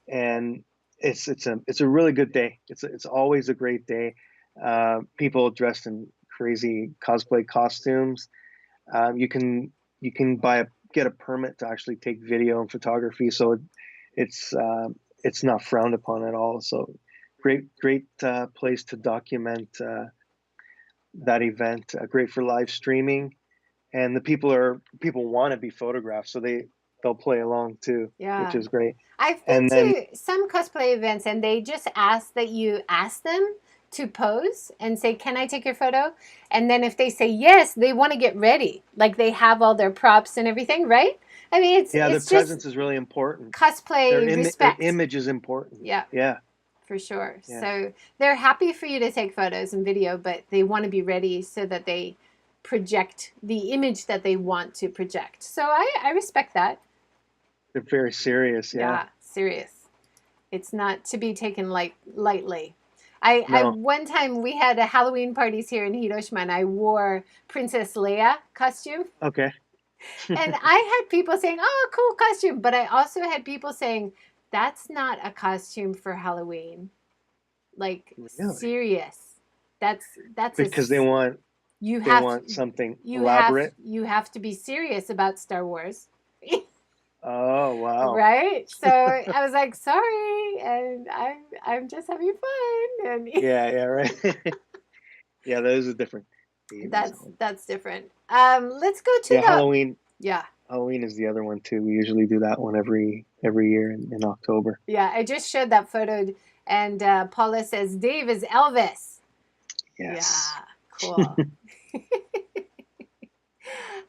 and it's a really good day. It's always a great day. People dressed in crazy cosplay costumes. You can get a permit to actually take video and photography, so it's it's not frowned upon at all. So great place to document that event. Great for live streaming, and the people want to be photographed, so they'll play along too, which Yeah. is great. I've been And then to some cosplay events and they just ask that you ask them to pose and say, "Can I take your photo?" And then if they say yes, they want to get ready. Like they have all their props and everything, right? I mean, yeah, their it's just presence is really important. cosplay Their respect. image is important. Yeah, Yeah, for sure. yeah. So they're happy for you to take photos and video, but they want to be ready so that they project the image that they want to project. So I respect that. They're very serious. Yeah. Yeah, serious. It's not to be taken lightly. I No. one time we had a Halloween parties here in Hiroshima, and I wore Princess Leia costume, Okay. and I had people saying, "Oh, cool costume," but I also had people saying, "That's not a costume for Halloween." Like Really? serious. That's a Because you they have want something elaborate. you have to be serious about Star Wars. Oh, wow. Right? So I was like, sorry, and I'm just having fun, and Yeah, yeah, right. Yeah, those are different themes. that's different. Let's go to Yeah, the Halloween. yeah Halloween is the other one too. We usually do that one every year in October. yeah. I just showed that photo, and Paula says Dave is Elvis. Yes. Yeah, cool.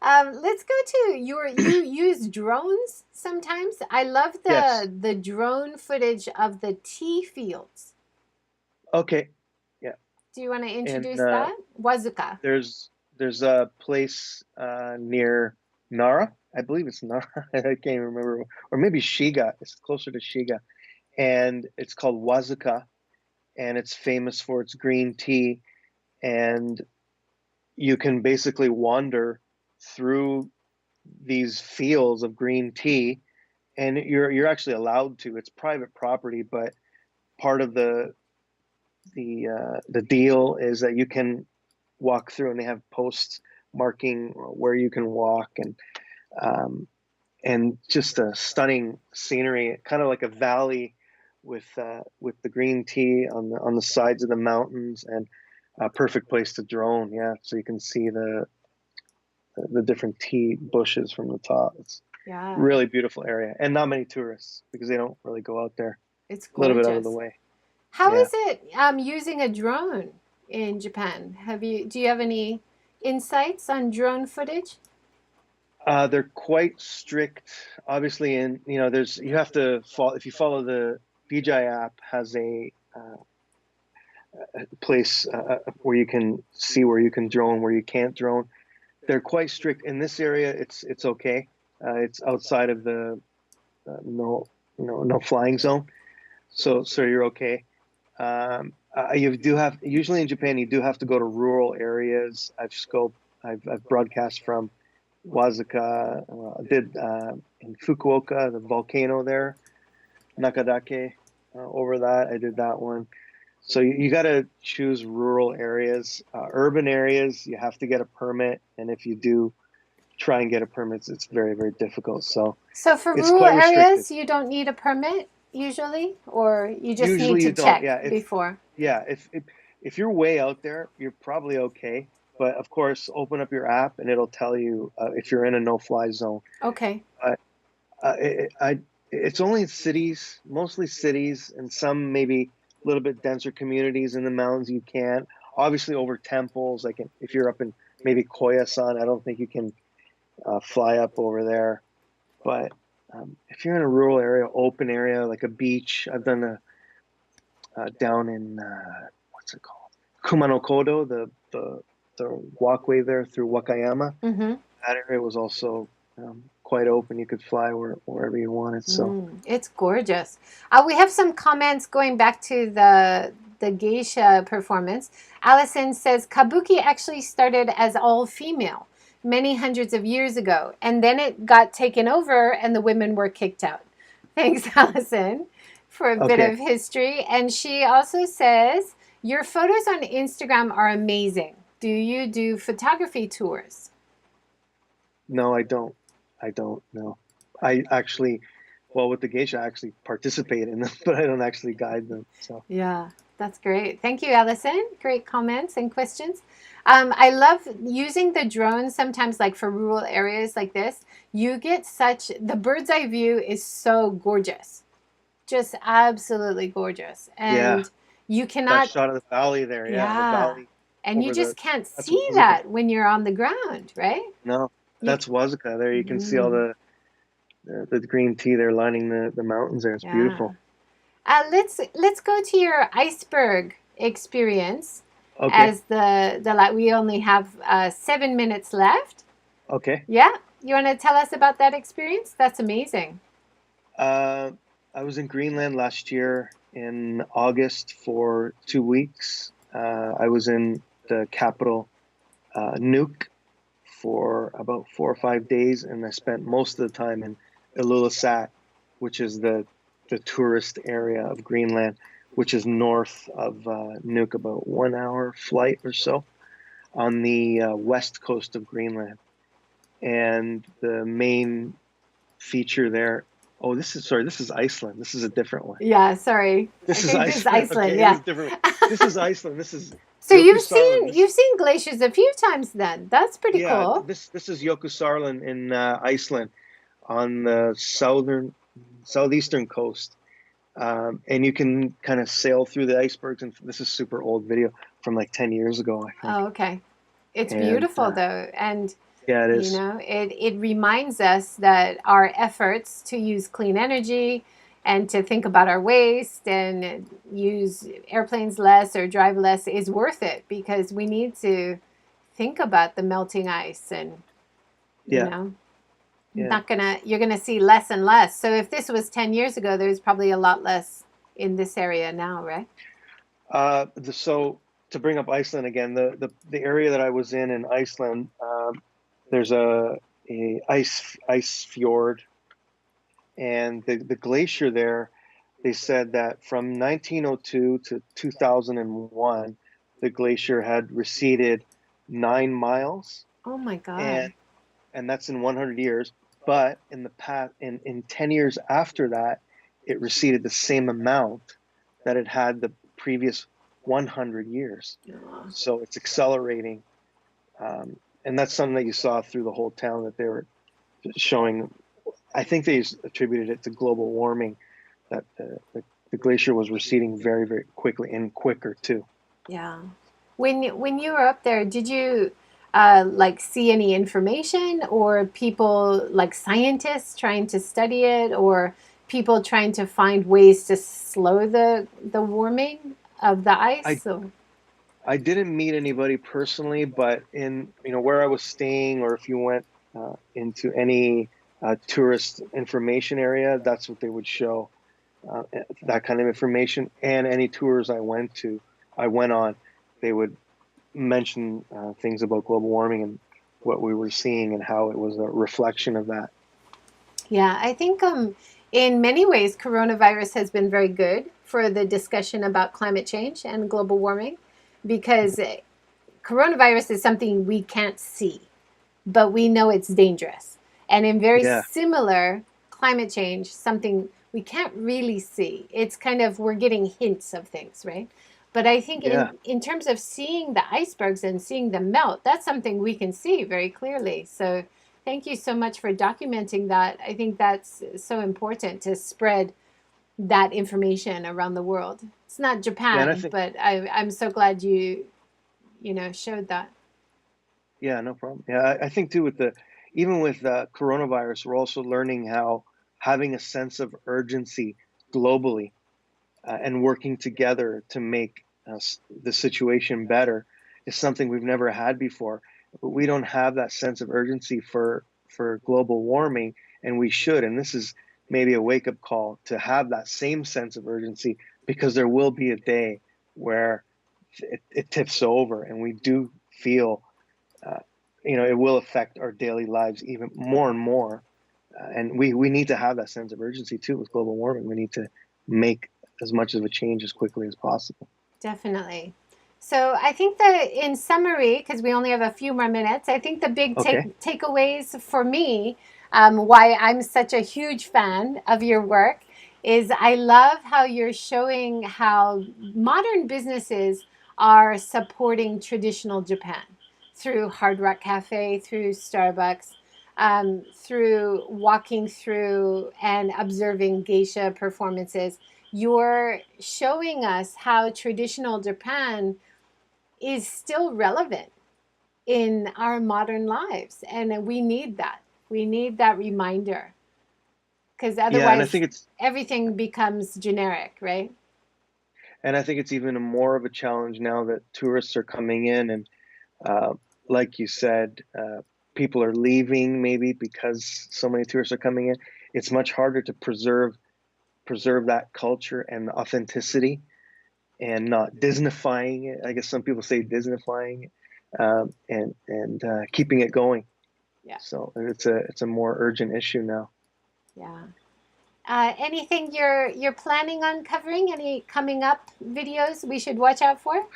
Let's go to you use drones sometimes. I love Yes. the drone footage of the tea fields. Okay. Yeah. Do you want to And introduce that? Wazuka. there's a place near Nara. I believe it's Nara. I can't even remember. Or maybe Shiga. It's closer to Shiga. And it's called Wazuka, and it's famous for its green tea. And you can basically wander through these fields of green tea, and you're actually allowed to. It's private property, but part of the deal is that you can walk through, and they have posts marking where you can walk, um, and just a stunning scenery, kind of like a valley with the green tea on the sides of the mountains, and a perfect place to drone. Yeah, so you can see the different tea bushes from the top. It's Yeah, Really beautiful area, and not many tourists because they don't really go out there. it's A little bit out of the gorgeous. way. How Yeah. is it using a drone in Japan? Do you have any insights on drone footage? They're quite strict, obviously, and there's you have to follow if you follow the DJI app has a place where you can see where you can drone, where you can't drone. They're quite strict in this area. It's okay. It's outside of the no no flying zone, so you're okay. You do have usually in Japan you do have to go to rural areas. I've broadcast from Osaka. I did in Fukuoka, the volcano there, Nakadake. Over that, I did that one. So you got to choose rural areas. Urban areas, you have to get a permit, and if you do try and get a permit, it's very, very difficult. So So for it's rural quite restricted. areas, you don't need a permit usually, or you just need Usually to you don't. check before. Yeah, if you're way out there, you're probably okay. But of course, open up your app and it'll tell you if you're in a no-fly zone. Okay. But it's only cities, mostly cities, and some maybe a little bit denser communities in the mountains. You can obviously over temples. Like if you're up in maybe Koyasan, I don't think you can fly up over there. But if you're in a rural area, open area like a beach, I've done down in what's it called, Kumanokodo, the walkway there through Wakayama. Mm-hmm. That area was also quite open. You could fly wherever you wanted. So It's gorgeous. We have some comments going back to the Geisha performance. Allison says Kabuki actually started as all female many hundreds of years ago, and then it got taken over, and the women were kicked out. Thanks, Allison, for a bit okay, of history. And she also says your photos on Instagram are amazing. Do you do photography tours? no, I don't. I don't know. I actually, well, with the geisha, I actually participate in them, but I don't actually guide them. So Yeah, that's great. Thank you, Allison. Great comments and questions. I love using the drone sometimes, like for rural areas like this. You get the bird's eye view is so gorgeous, just absolutely gorgeous. yeah, And you that cannot, shot of the valley there, yeah, the yeah, valley and you over just the can't that's see Wazuka. that when you're on the ground, right? No, You, that's Wazuka. There you can see all mm, the green tea there lining the mountains there. It's yeah. beautiful. Let's go to your iceberg experience Okay, as we only have 7 minutes left. okay. Yeah, you want to tell us about that experience? That's amazing. Uh, I was in Greenland last year in August for 2 weeks. I was in the capital, Nuuk, for about 4 or 5 days, and I spent most of the time in Ilulissat, which is the tourist area of Greenland, which is north of Nuuk, about 1 hour flight or so on the west coast of Greenland. And the main feature there. Oh, this is Iceland. This is a different one. Yeah, sorry. I This is think this is Iceland. Iceland. Okay, it Yeah. is different. This is Iceland. This is So Yokusarlin. you've seen glaciers a few times then. That's pretty Yeah, cool. this is Yokusarlin in Iceland on the southeastern coast. And you can kind of sail through the icebergs. And this is super old video from like 10 years ago, I think. Oh, okay. It's And beautiful though, and yeah, it is. it reminds us that our efforts to use clean energy and to think about our waste and use airplanes less or drive less is worth it because we need to think about the melting ice and you Yeah, know yeah. you're gonna see less and less. So if this was 10 years ago, there's probably a lot less in this area now, right? So to bring up Iceland again, the area that I was in Iceland, there's a ice fjord, and the glacier there. They said that from 1902 to 2001, the glacier had receded 9 miles, Oh my and God. that's in 100 years. But in the past, in 10 years after that, it receded the same amount that it had the previous 100 years. Oh, So it's accelerating, and that's something that you saw through the whole town that they were showing I think they attributed it to global warming, that the glacier was receding very, very quickly and quicker too. Yeah. When you were up there, did you like see any information or people like scientists trying to study it or people trying to find ways to slow the warming of the ice? I So, I didn't meet anybody personally, but in where I was staying, or if you went into any tourist information area, that's what they would show, that kind of information. And any tours I went on, they would mention things about global warming and what we were seeing and how it was a reflection of that. yeah, I think in many ways coronavirus has been very good for the discussion about climate change and global warming because coronavirus is something we can't see, but we know it's dangerous. And in very Yeah, similar climate change, something we can't really see. It's kind of we're getting hints of things, right? But I think yeah, in terms of seeing the icebergs and seeing them melt, that's something we can see very clearly. So thank you so much for documenting that. I think that's so important to spread that information around the world. It's not yeah. And I Japan, think, but I'm so glad you know showed that. yeah, no problem. Yeah, I think too with the even with coronavirus, we're also learning how having a sense of urgency globally and working together to make the situation better is something we've never had before. But we don't have that sense of urgency for global warming, and we should. And this is maybe a wake up call to have that same sense of urgency, because there will be a day where it tips over, and we do feel, uh, it will affect our daily lives even more and more. And we need to have that sense of urgency too with global warming. We need to make as much of a change as quickly as possible. Definitely. So I think that in summary, because we only have a few more minutes, I think the big Okay. takeaways for me, why I'm such a huge fan of your work, is I love how you're showing how modern businesses are supporting traditional Japan through Hard Rock Cafe, through Starbucks, through walking through and observing geisha performances. You're showing us how traditional Japan is still relevant in our modern lives. And we need that. We need that reminder because Yeah, and I otherwise think it's everything becomes generic, right? and I think it's even more of a challenge now that tourists are coming in, and uh, like you said, people are leaving maybe because so many tourists are coming in. It's much harder to preserve that culture and authenticity, and not Disneyfying it. I guess some people say Disneyfying it, and keeping it going. Yeah. So it's a more urgent issue now. Yeah. Anything you're planning on covering? Any coming up videos we should watch out for?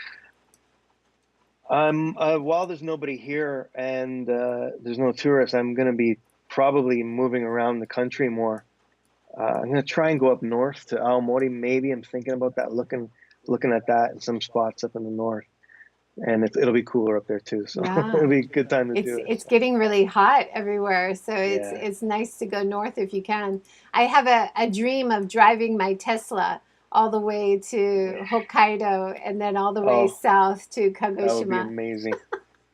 While there's nobody here and there's no tourists, I'm gonna be probably moving around the country more. I'm gonna try and go up north to Aomori. Maybe I'm thinking about that, looking at that in some spots up in the north, and it'll be cooler up there too. So Yeah. it'll be a good time to do it. It's So getting really hot everywhere, so yeah, it's nice to go north if you can. I have a dream of driving my Tesla all the way to Hokkaido and then all the way oh, south to that would be Kagoshima. amazing.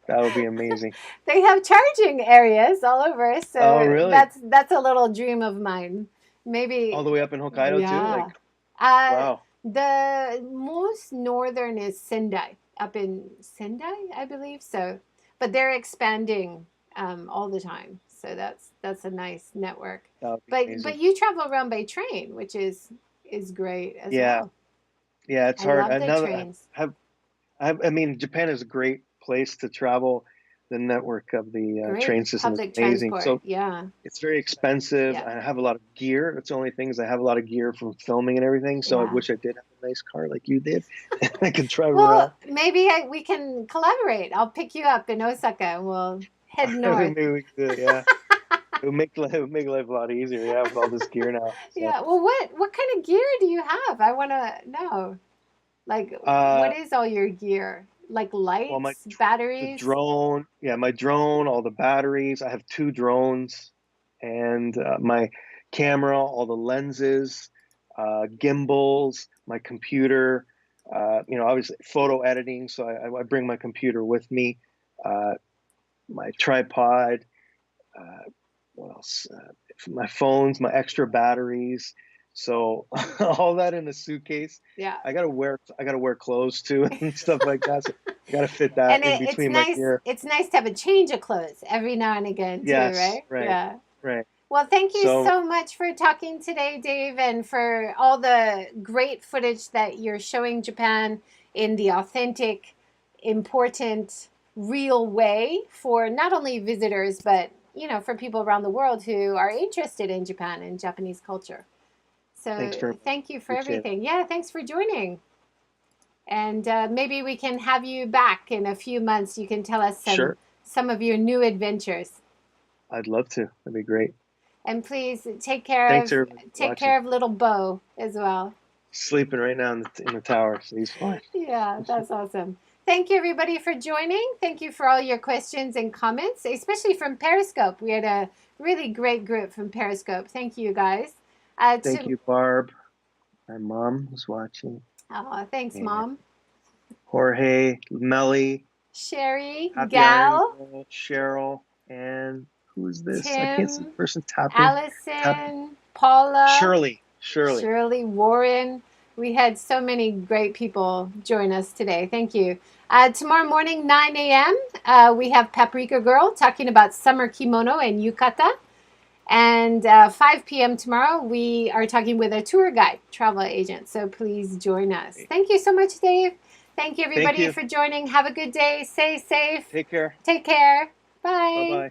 That would be amazing. They have charging areas all over, Oh, so really? that's a little dream of mine. All Maybe, the way up in Hokkaido too? yeah. Like, Uh, wow. the most northern is Sendai, up in Sendai, I believe so. But they're expanding all the time, so that's a nice network. That would be But amazing. you travel around by train, which is great as Yeah, well. yeah, it's I hard. love I the now that trains. I mean, Japan is a great place to travel. The network of the train Great system is public amazing. transport. So Yeah, it's very expensive. yeah, I have a lot of gear. That's the only thing, is I have a lot of gear from filming and everything. So I yeah. wish I did have a nice car like you did. I could drive around. Well, maybe we can collaborate. I'll pick you up in Osaka and we'll head north. Maybe we could do it. Yeah, it would make life a lot easier. Yeah, with all this gear now. So, Yeah. Well, what kind of gear do you have? I want to know. Like, what uh, is all your gear? Like well, lights, the batteries? drone. Yeah, my drone. All the batteries. I have two drones, and my camera, all the lenses, gimbals, my computer, obviously photo editing. So I bring my computer with me, my tripod, uh, what else? My phones, my extra batteries. So all that in a suitcase. Yeah. I gotta wear clothes too and stuff like that. So I gotta fit that And in it's between my nice. gear. It's nice to have a change of clothes every now and again too, Yes, right? right, Yeah. right. Well, thank you So so much for talking today, Dave, and for all the great footage that you're showing Japan in the authentic, important, real way for not only visitors, but for people around the world who are interested in Japan and Japanese culture. thanks So very much. thank you for Appreciate it. everything. Yeah, thanks for joining. And maybe we can have you back in a few months. You can tell us Sure, some of your new adventures. I'd love to. That'd be great. And please Thanks everybody for take watching. care of little Bo as well. Sleeping right now in the tower, so he's fine. Yeah, that's awesome. Thank you everybody for joining. Thank you for all your questions and comments, especially from Periscope. We had a really great group from Periscope. Thank you guys. Thank you, Barb. My mom was watching, Oh, thanks, and Mom. Jorge, Melly, Sherry, Happy Iron Gal, Girl, Cheryl, and who is this? I can't see the Tim, person tapping. Allison, Paula, Shirley. Shirley, Warren. We had so many great people join us today. Thank you. Tomorrow morning, 9 a.m., we have Paprika Girl talking about summer kimono and yukata. And 5 p.m. tomorrow, we are talking with a tour guide, travel agent. So please join us. Thank you so much, Dave. Thank you, Thank everybody, you. for joining. Have a good day. Stay safe. Take care. Take care. Bye Bye. bye.